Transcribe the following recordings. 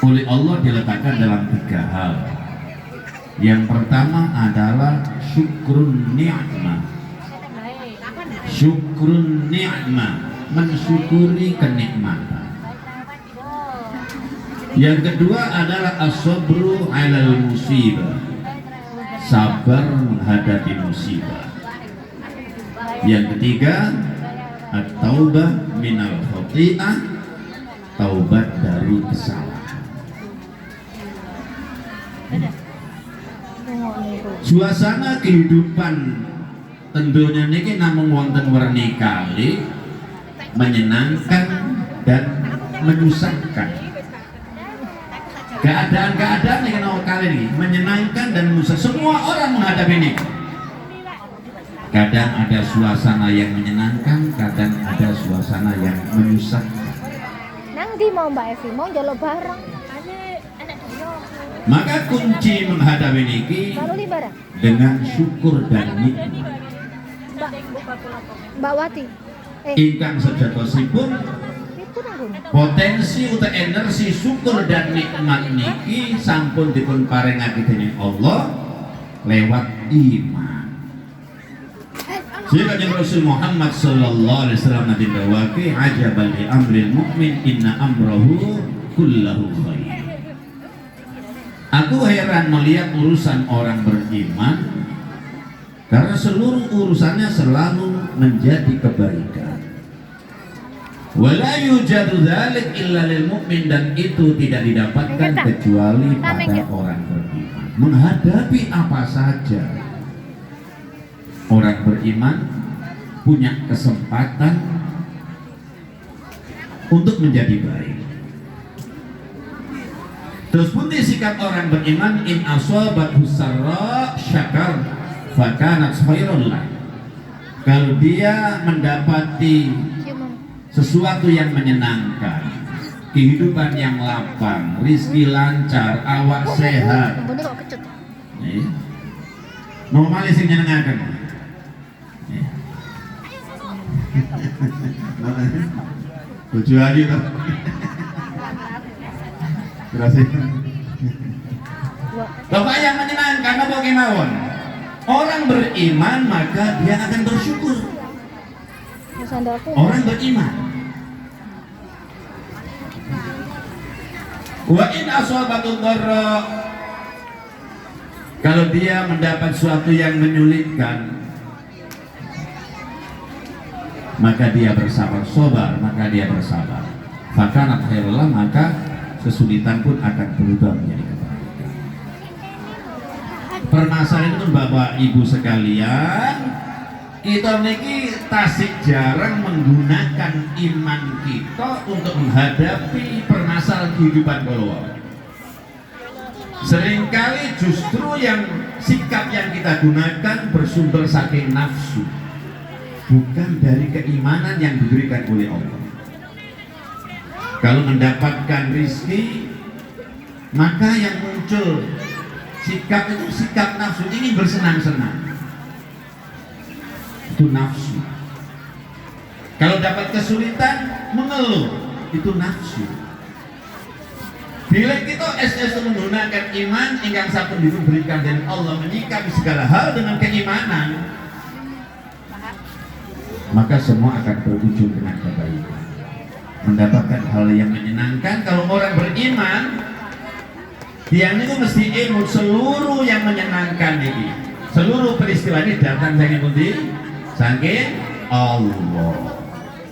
oleh Allah diletakkan dalam 3 hal. Yang pertama adalah syukrun ni'mah. Syukrun ni'mah, mensyukuri kenikmatan. Yang kedua adalah as-sabru 'alal musibah, sabar menghadapi musibah. Yang ketiga, at-taubah minal khati'ah, taubat dari kesalahan. Suasana kehidupan tentunya niki namung wonten werni kali menyenangkan dan menyusahkan. Keadaan-keadaan yang nomor kali ini menyenangkan dan menyusahkan. Semua orang menghadapi ini. Kadang ada suasana yang menyenangkan, kadang ada suasana yang menyusahkan. Nang di mau Mbak Evi mau jalur bareng. Maka kunci menghadapi niki dengan syukur dan nikmat. Mbak Wati. Ingkang sejatosipun potensi atau energi syukur dan nikmat niki sampun dipun parengake dening Allah lewat iman. Sehingga Rasul Muhammad sallallahu alaihi wasallam nabi dawaki ajaban li amril mu'min inna amrahu kullahu khair. Aku heran melihat urusan orang beriman karena seluruh urusannya selalu menjadi kebaikan. Wala yujadu dzalik illa lil mu'min, dan itu tidak didapatkan kecuali pada orang beriman. Menghadapi apa saja orang beriman punya kesempatan untuk menjadi baik. Terus pun sikap orang beriman, in asabathu sarra syakar fakanat khairun lah. Kalau dia mendapati sesuatu yang menyenangkan, kehidupan yang lapang, rizki lancar, awak sehat, normalnya sih menyenangkan. Lucu aja tuh. Berhasil. Bapak yang menyenangkan apa kemauan? Orang beriman maka dia akan bersyukur. Orang beriman. Wa in asabatu dharra, kalau dia mendapat sesuatu yang menyulitkan, maka dia bersabar, sobar, maka dia bersabar. Fakanat khairullah, maka kesulitan pun akan berubah menjadi kebaikan. Permasalahan itu Bapak Ibu sekalian, kita niki tasik jarang menggunakan iman kita untuk menghadapi permasalahan kehidupan keluar. Seringkali justru yang sikap yang kita gunakan bersumber saking nafsu, bukan dari keimanan yang diberikan oleh Allah. Kalau mendapatkan rizki, maka yang muncul sikap itu sikap nafsu, ingin bersenang-senang. Itu nafsu. Kalau dapat kesulitan, mengeluh, itu nafsu. Bila kita menggunakan iman ingkang sampun diberikan dari Allah, menyikapi segala hal dengan keimanan, maka semua akan berujung dengan kebaikan, mendapatkan hal yang menyenangkan. Kalau orang beriman, dia itu mesti ilmu seluruh yang menyenangkan ini, seluruh peristiwa ini datang dari pundi? Saking Allah.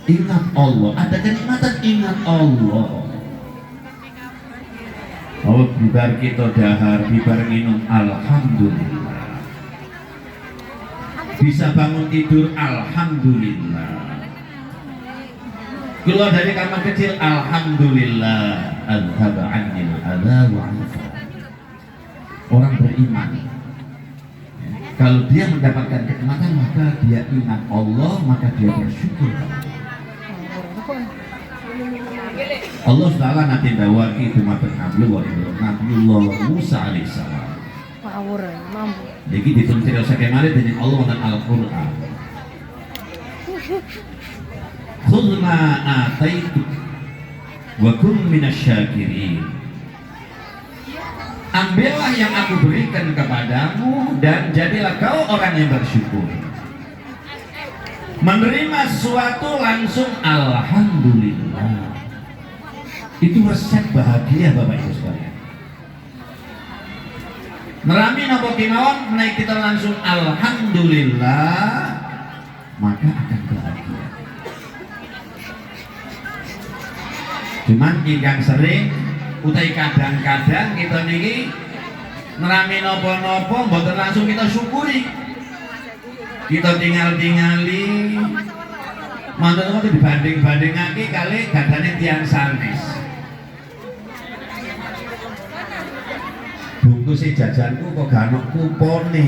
Ingat Allah, ada kenikmatan, ingat Allah. Oh, bibar kita dahar, bibar minum, alhamdulillah. Bisa bangun tidur, alhamdulillah. Keluar dari kamar kecil, alhamdulillah. Adhaba anil adha wa anfa. Orang beriman, kalau dia mendapatkan kenikmatan, maka dia ingat Allah, maka dia bersyukur. Allah Ta'ala nanti dawaki itu mata Nabiullah Musa alaihissalam. Jadi dituntut oleh kemari dengan Allah dan Al-Quran. Khudh ma ataitu wa kum minasyakirin. Ambillah yang aku berikan kepadamu dan jadilah kau orang yang bersyukur. Menerima sesuatu langsung alhamdulillah. Itu resep bahagia Bapak Ibu sekalian. Nerami nopo kemawon naik kita langsung alhamdulillah, maka akan bahagia. Cuman ingkang sering utai kadang-kadang kita niki nerami nopo-nopo mboten langsung kita syukuri. Kita tinggal-tingali mantan itu dibanding-bandingake kali gadane tiang sanes. Bungkus jajanku kok gak ono kupone.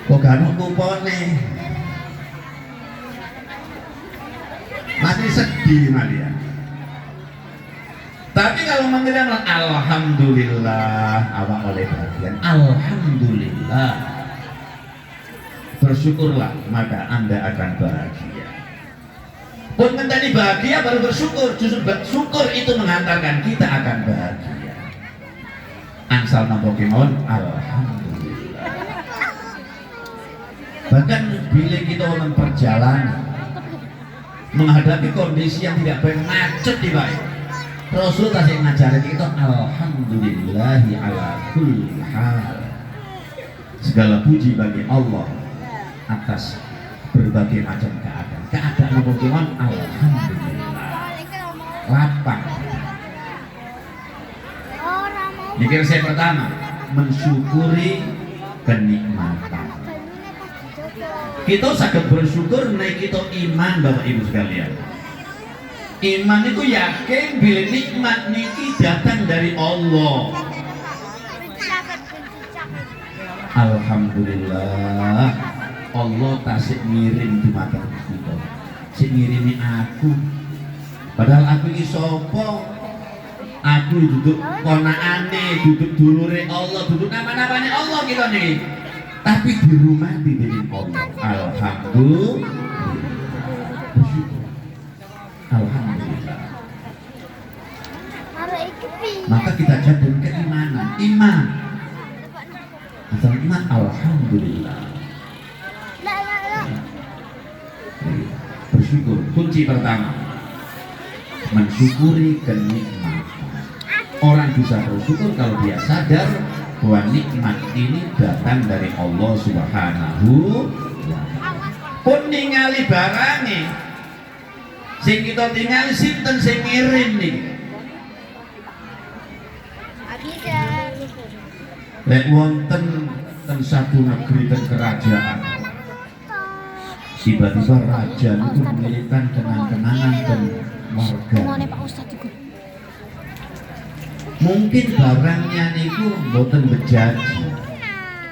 Kok gak ono kupone. Masih sedih Maria. Tapi kalau mengatakan alhamdulillah awak oleh bagian alhamdulillah, bersyukurlah maka Anda akan bahagia. Pun mentani bahagia baru bersyukur, justru bersyukur itu mengantarkan kita akan bahagia. Angsal nampo kemawon alhamdulillah. Bahkan bila kita dalam perjalanan menghadapi kondisi yang tidak baik, macet di baik, Rasul tasik ngajarin kita alhamdulillahi ala kulli hal. Segala puji bagi Allah atas berbagai macam keadaan. Keadaan Pokemon alhamdulillah. Lapang. Mikir saya pertama, mensyukuri kenikmatan. Kita sakit bersyukur naik kita iman Bapak Ibu sekalian. Iman itu yakin bila nikmat niki datang dari Allah. Alhamdulillah Allah tasik ngirim di mata kita. Sik ngirimi aku. Padahal aku iki sapa? Aku duduk ponaane, duduk dulure Allah, duduk nama-namanya Allah kita nih. Tapi di rumah dibimbing Allah. Alhamdulillah. Alhamdulillah. Maka kita jadikan keimanan, iman. Asal iman, alhamdulillah. Bersyukur. Kunci pertama, mensyukuri kenikmatan. Orang bisa bersyukur kalau dia sadar bahwa nikmat ini datang dari Allah Subhanahu wa ta'ala. Pun ningali barangnya, sing kita tinggal sinten sing ngirim nih. Lek wonten ten satu negeri ten kerajaan, tiba-tiba raja itu mengirimkan kenang-kenangan dan warga. Mungkin barangnya niku mboten bejaji,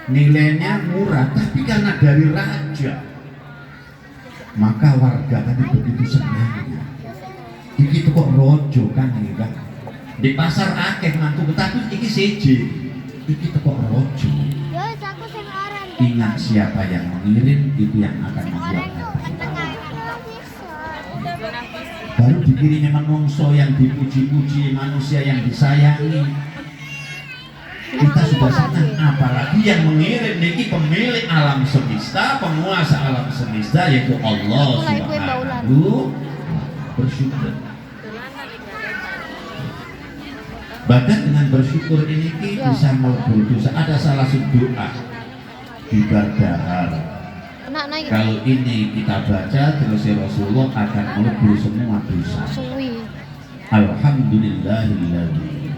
nilainya murah, tapi karena dari raja, maka warga tadi begitu senangnya. Iki kok rojo kan ini kan. Di pasar akeh mantu, tapi iki siji. Iki kok rojo. Ingat siapa yang mengirim, itu yang akan membuat hati. Baru dikirimi menungso yang dipuji-puji, manusia yang disayangi. Kita sudah senang, apalagi yang mengirim niki pemilik alam semesta, penguasa alam semesta yaitu Allah Subhanahu. Bersyukur. Bahkan dengan bersyukur ini bisa melebur dosa. Ada salah satu doa di bardahar. Kalau ini kita baca terus Rasulullah akan melebur semua dosa. Alhamdulillahilladzi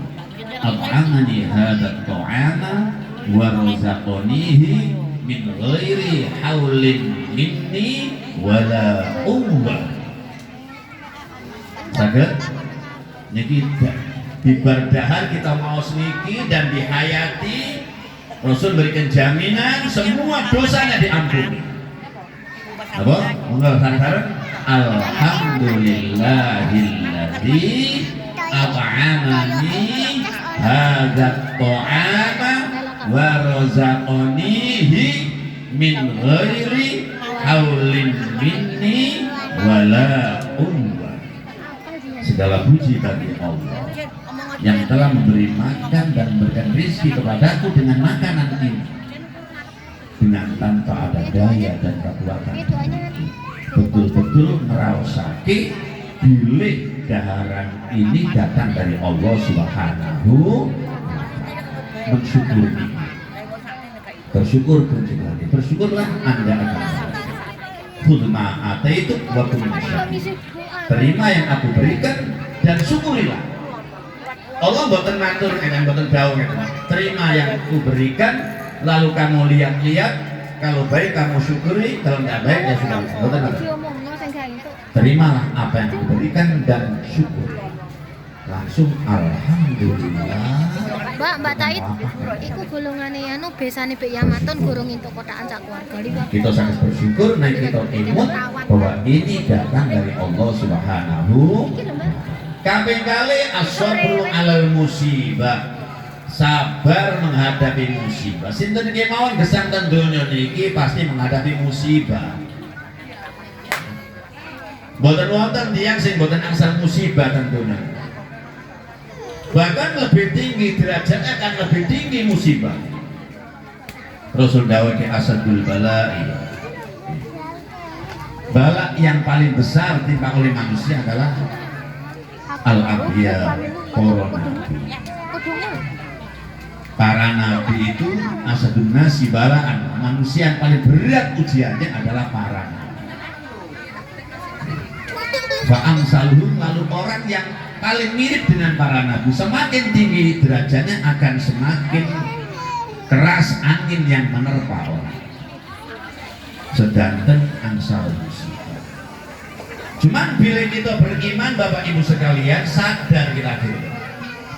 at'amani hadzal ta'ama wa razaqanihi min ghairi haulin minni wala quwwah. Saged niki di bardahar kita mau niki dan dihayati, Rasul berikan jaminan semua dosanya diampuni. Apa? Monggo bareng. Alhamdulillahilladzi at'amani hadzal ta'ama wa razaqanihi min ghairi haulin minni wala Allah. Segala puji bagi Allah yang telah memberi makan dan memberikan rezeki kepadaku dengan makanan ini, dengan tanpa ada daya dan kekuatan. Betul-betul merasake bilik daharan ini datang dari Allah Subhanahu wa Ta'ala. Mensyukuri, bersyukur pun juga, bersyukurlah Anda akan khudma ataitu wa kum musyakirin. Terima yang aku berikan dan syukurilah. Allah boten matur kan boten dawuh ngeten. Terima yang aku berikan lalu kamu lihat-lihat, kalau baik kamu syukuri, kalau tidak baik ya sudah. Boten matur. Terimalah apa yang aku berikan dan syukur. Langsung alhamdulillah. Mbak Taid, iku golongane anu besane Bek Yamaton gorong entuk kotakan sak keluarga liwat. Kita sangat bersyukur nek kita imut bahwa ini datang dari Allah Subhanahu. Kaping kali as-sabru 'alal musibah. Sabar menghadapi musibah. Sinten iki mawon gesang ten donya niki pasti menghadapi musibah. Boten wonten tiyang sing boten angsal musibah ten donya. Bahkan lebih tinggi derajatnya akan lebih tinggi musibah. Rasul dawuh ke asadul bala'i. Bala yang paling besar ditimpa oleh manusia adalah al-anbiya, para nabi. Para nabi itu asadun nasi balaan. Manusia yang paling berat ujiannya adalah para nabi. Fa'amsaluhum, lalu orang yang paling mirip dengan para nabi, semakin tinggi derajatnya akan semakin keras angin yang menerpa orang. Sedangkan angsal musibah. Cuman bila kita beriman Bapak Ibu sekalian, sadar kita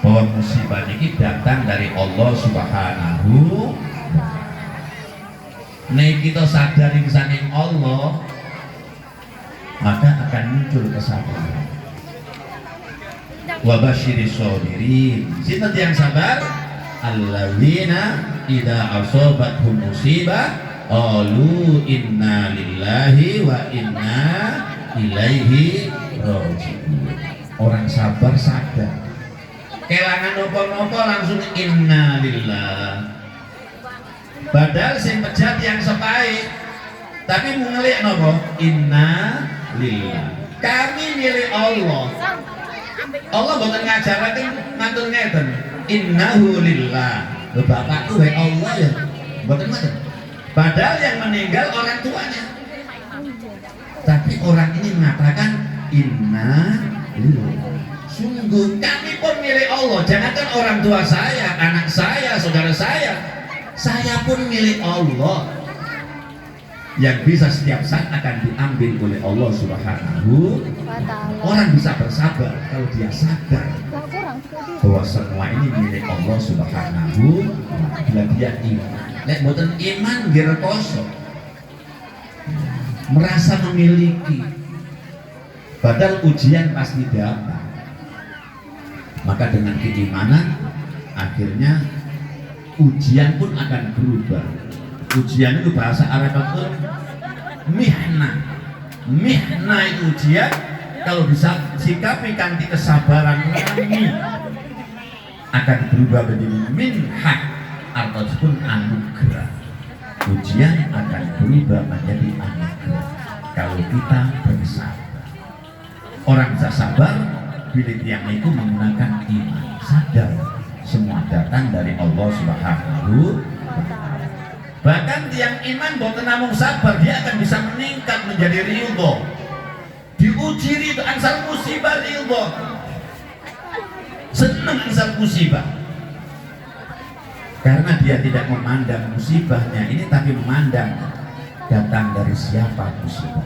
bahwa musibah ini datang dari Allah Subhanahu. Nek kita sadari saking Allah, maka akan muncul kesabaran. Wa basyiris shabirin. Sinten yang sabar? Alladzina idza asabathum musibah qalu inna lillahi wa inna ilaihi raji'un. Orang sabar sadar. Kelangan nopo-nopo langsung inna lillah. Padahal sing pejat yang sepae, tapi mengelik nopo inna lillah. Kami milik Allah. Allah boten ngajaraken matur ngeten. Innahu lillah. Lho bapakku wae Allah ya. Boten ngoten. Padahal yang meninggal orang tuanya. Tapi orang ini mengatakan inna lillah. Sungguh kami pun milik Allah. Jangankan orang tua saya, anak saya, saudara saya pun milik Allah. Yang bisa setiap saat akan diambil oleh Allah Subhanahu wa Ta'ala. Orang bisa bersabar kalau dia sadar bahwa semua ini milik Allah Subhanahu wa Ta'ala. Bila dia iman, nek boten iman direkoso, merasa memiliki, padahal ujian pasti datang. Maka dengan keimanan akhirnya ujian pun akan berubah. Ujian itu bahasa Arab itu mihna. Mihna itu ujian, kalau bisa sikapi kanthi kesabaran kami akan berubah menjadi minhah ataupun anugerah. Ujian akan berubah menjadi anugerah kalau kita bersabar. Orang bisa sabar bila yang itu menggunakan iman, sadar semua datang dari Allah Subhanahu wa Ta'ala. Bahkan tiang iman boten namung sabar, dia akan bisa meningkat menjadi ridho. Diuji ridho, ansal musibah ridho. Senang ansal musibah. Karena dia tidak memandang musibahnya ini, tapi memandang datang dari siapa musibah.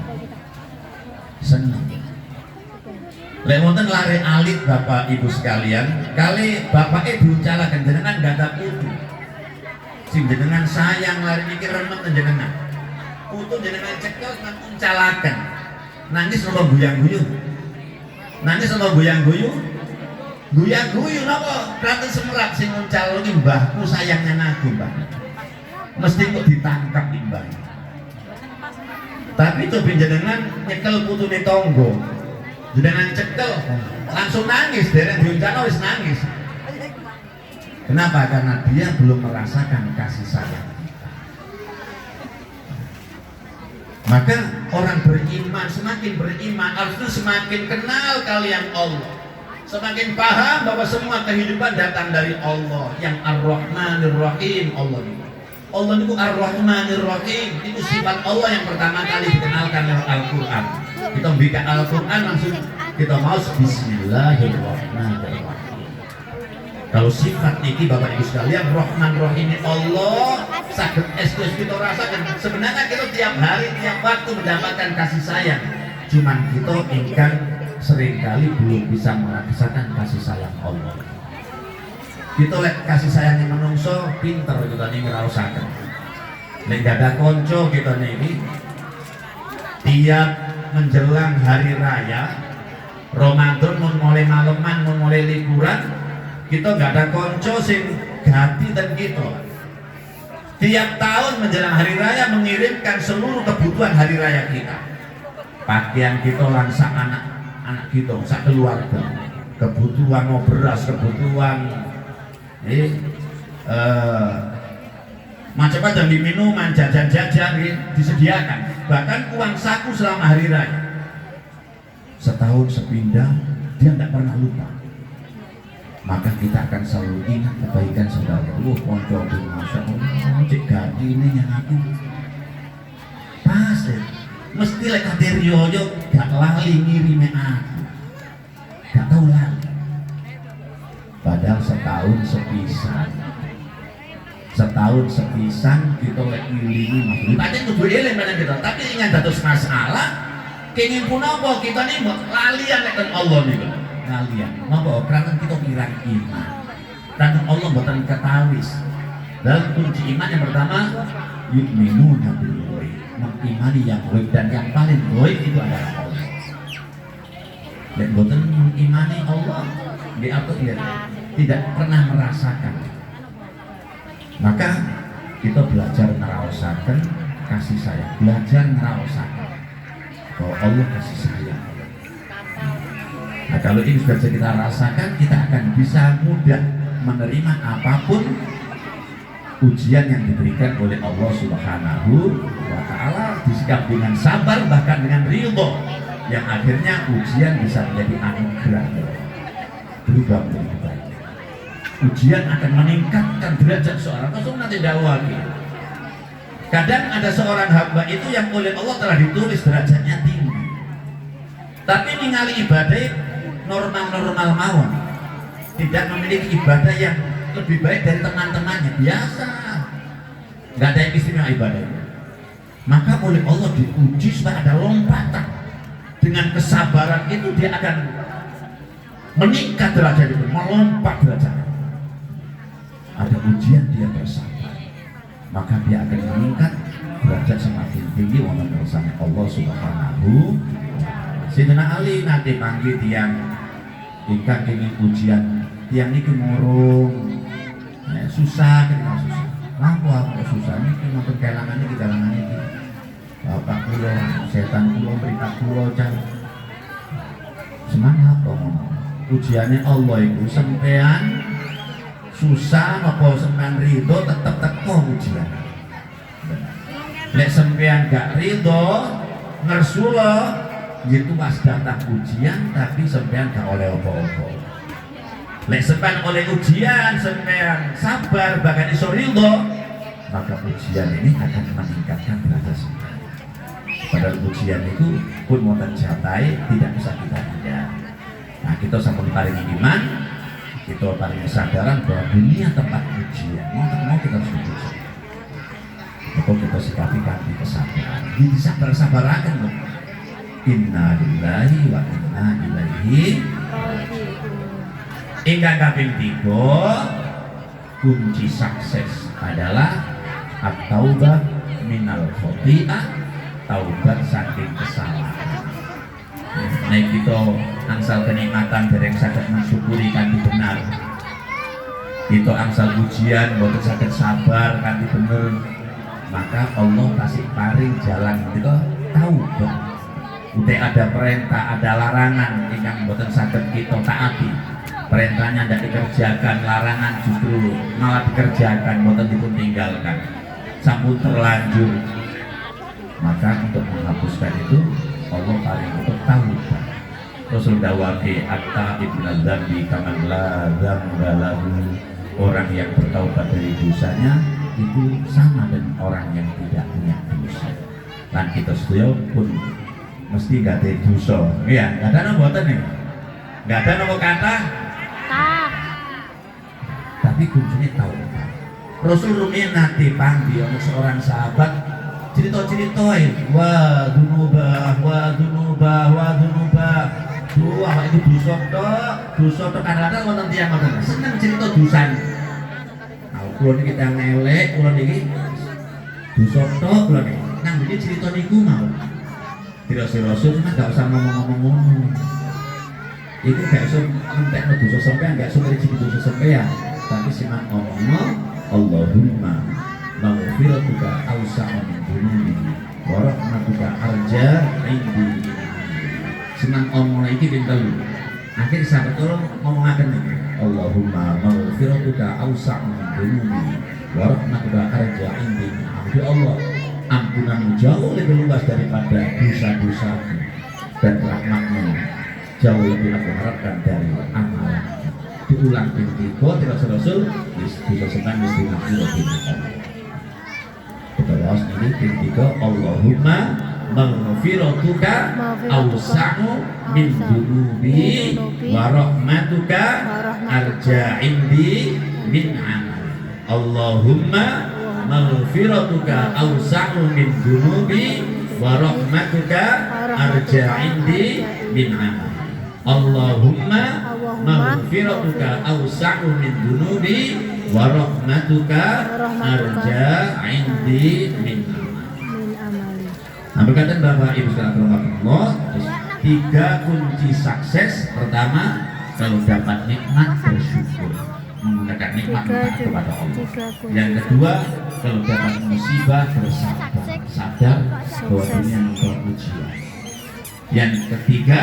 Senang. Lek wonten lare alit Bapak Ibu sekalian, kali bapake diuncalaken jenengan ganda putu. Sing jenengan sayang lari mikir remet jenengan. Putu jenengan cekel nang uncalaken. Nangis napa guyang-guyu? Nangis napa guyang-guyu? Guyang-guyu napa? Raten semerap sing uncal iki mbahku sayangnya aku, Mbah. Mesti kok ditangkap mbah. Tapi coba jenengan nyekel putune tangga. jenengan cekel langsung nangis, dereng diuncana wis nangis. Kenapa? Karena dia belum merasakan kasih sayang. Maka orang beriman, semakin beriman harusnya semakin kenal kalian Allah, semakin paham bahwa semua kehidupan datang dari Allah yang Ar-Rahmanir Rahim. Allah itu Ar-Rahmanir Rahim, itu sifat Allah yang pertama kali dikenalkan lewat Al-Quran. Kita membaca Al-Quran langsung kita mau Bismillahirrahmanirrahim. Kalau sifat ini Bapak Ibu sekalian, Rahman Rahim Allah sakit estus kita rasakan. Sebenarnya kita tiap hari, tiap waktu mendapatkan kasih sayang. Cuman kita ingkang seringkali belum bisa merasakan kasih sayang Allah. Kita lihat kasih sayangnya menungso, pinter kita nih ngerasakan. Nek gak ada konco kita nih tiap menjelang hari raya Ramadan, mun mulai maleman, mun mulai liburan, kita nggak ada konco sing ganti dan gitu. Tiap tahun menjelang hari raya mengirimkan seluruh kebutuhan hari raya kita. Pakaian kita langsa anak kita, sak keluarga. Kebutuhan mau beras, kebutuhan macam-macam di minuman, jajan-jajan disediakan. Bahkan uang saku selama hari raya. Setahun sepindah, dia tidak pernah lupa. Maka kita akan selalu ingat kebaikan saudara. Konco bin Masya Allah, cek ganti ini yang aku pas mesti lek kader yoyo gak lali ngirime aku, gak tahu lali. Padahal setahun sepisan kita lek ngilingi maksudnya pancen kudu eling menan kita, tapi ingat dados masalah kenging pun apa kita nih lalian lek Allah niku. Ngalian, napa karena kita kirang iman. Dan Allah mboten ketawis. Dalam kunci iman yang pertama, yu'minuna bil ghaib, mengimani yang ghaib, dan yang paling ghaib itu adalah Allah. Dan mboten mengimani Allah, diatur dia tidak pernah merasakan. Maka kita belajar merasakan kasih sayang, belajar merasakan bahwa Allah kasih sayang. Nah, kalau ini sudah kita rasakan, kita akan bisa mudah menerima apapun ujian yang diberikan oleh Allah Subhanahu wa Ta'ala, disikap dengan sabar, bahkan dengan ridho, yang akhirnya ujian bisa menjadi anugerah, berubah menjadi kebaikan. Ujian akan meningkatkan derajat seorang. Langsung nanti dakwah. Kadang ada seorang hamba itu yang oleh Allah telah ditulis derajatnya tinggi, tapi ningali ibadah normal-normal mawon, tidak memiliki ibadah yang lebih baik dari teman-temannya, biasa, nggak ada yang istimewa ibadahnya. Maka oleh Allah diuji supaya ada lompatan. Dengan kesabaran itu dia akan meningkat derajat itu, melompat derajat. Ada ujian dia bersabar, maka dia akan meningkat derajat semakin tinggi wonten bersama Allah Subhanahu. Sayyidina Ali nanti panggil tiang ingkang kenging ujian, tiang niki murung susah, ketika susah. Apa susah niki matur kelangan iki dalangan iki. Bapak kula, setan kula mripat kula can. Semangat ngono. Ujiane Allah iku sampean susah apa sampean ridho tetep teko ujian. Lek sampean gak ridho ngersula itu pas datang ujian tapi sampean gak oleh apa-apa. Lek sampean oleh ujian sampean sabar bahkan iso ridho, maka ujian ini akan meningkatkan derajat sampean. Padahal ujian itu pun wonten jatai tidak bisa kita hindari. Nah, kita sampun paling iman, kita paling kesadaran bahwa dunia tempat ujian. Mau kita harus ujian. Maka kita sikapi kanthi kesabaran. Ini sabar-sabaraken loh. Inna lillahi wa inna ilaihi raji'un. Ingkang kaping 3, kunci sukses adalah at-taubah minal khoti'ah, taubat saking kesalahan. Nah kita angsal kenikmatan dereng saged mensyukuri kanthi benar. Kita angsal ujian boten saged sabar kanthi bener, maka Allah kasih paring jalan kita taubat. Udah ada perintah, ada larangan ingkang boten saged kita taati. Perintahnya tidak dikerjakan, larangan justru malah dikerjakan, boten dipun tinggalkan. Sampun terlanjur. Maka untuk menghapuskan itu Allah paling untuk taubat. Rasul dawake at-taib minadz dzambi kaman la dzamba lahu. Orang yang bertaubat dari dosanya itu sama dengan orang yang tidak punya dosa. Dan kita sedaya pun mesti gak ada dosa. Iya, gak ada nama boten nih. Gak ada nama kata. Tapi kuncinya taubat. Rasul rumiyin nate panggi ono seorang sahabat cerita-ceritain wa dzunubah duh awak itu dosa tok kadang-kadang wonten tiyang ngoten seneng cerita dosane. Nah, kula niki kita ngelek, kula niki dosa tok kula niki nang iki cerita niku mau. Rasul cuma gak usah ngomong-ngomong ngono. Iku gak usah entekno dosa sampean, gak usah ngrici dosa sampean, tapi simak ngomongno Allahumma maghfiratuka awsa'u min dunubi wa rahmatuka arja indi. Senang omong iki pinten. Akhir sahabat tolong ngomongaken iki. Allahumma maghfiratuka awsa'u min dunubi wa rahmatuka arja indi. Ya Allah, ampunanmu jauh lebih luas daripada dosa-dosaku dan rahmatmu jauh lebih aku harapkan dari amalan. Diulang pintiku tidak Rasul dosa setan mesti dimaklumi Allah. Terus ini pintiku Allahumma maghfiratuka awsa'u min dunubi wa rahmatuka arja indi min amal. Allahumma maghfiratuka awsa'u min dunubi wa rahmatuka arja indi min amal. Allahumma maghfiratuka awsa'u min dunubi wa rahmatuka arja indi min amal. Nah, berkata Bapak Ibu sekalian Allah, 3 kunci sukses. Pertama, kalau dapat nikmat bersyukur, menggunakan nikmat kepada Allah. Yang kedua, kalau dapat musibah bersabar, sadar bahwa dunia membuat ujian. Yang ketiga,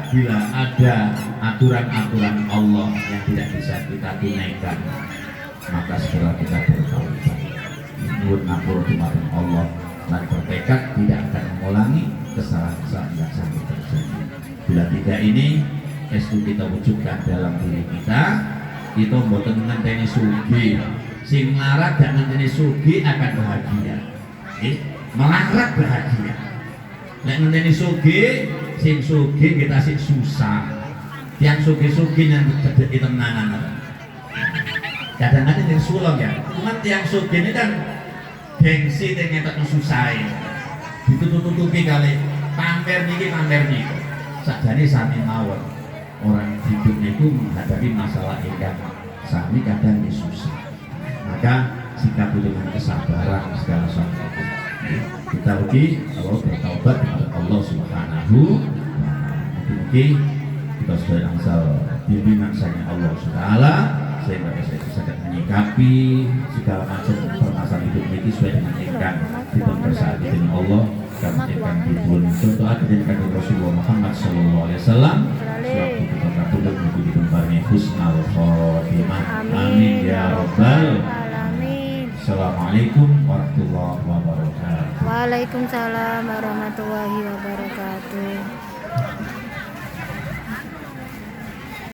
bila ada aturan-aturan Allah yang tidak bisa kita tunaikan, maka segera kita bertaubat. Nuwun ngapura dumateng Allah dan bertekad tidak akan mengulangi kesalahan-kesalahan yang sampai terjadi. Bila tidak ini, estu kita wujudkan dalam diri kita. Kita mboten ngenteni sugi, sing larat gak ngenteni sugi akan bahagia. Melarat bahagia. Nek ngenteni sugi, sing sugi kita sing susah. Yang sugi-sugi yang cedek tenanan. Kadang-kadang yang sulong ya. Cuman yang sugi ini kan gengsi dengan susah. Ditutup-tutupi kali pamer niki. Sakjane sami mawon. Orang hidup itu menghadapi masalah ingkang sami kadang susah. Maka sikap dengan kesabaran segala sesuatu. Kita ugi kalau bertaubat kepada Allah Subhanahu wa taala. Mungkin kita sudah angsal bimbingan saja Allah Subhanahu sehingga saya bisa menyikapi segala macam permasalahan hidup ini sesuai dengan ingkang dipun kersakaken dening Allah kami ingkang dipun contoh akan Rasulullah Muhammad sallallahu alaihi wasallam sewaktu kita kabudut mugi dipun paringi husnul khotimah. Amin ya rabbal alamin. Assalamualaikum warahmatullahi wabarakatuh. Waalaikumsalam warahmatullahi wabarakatuh.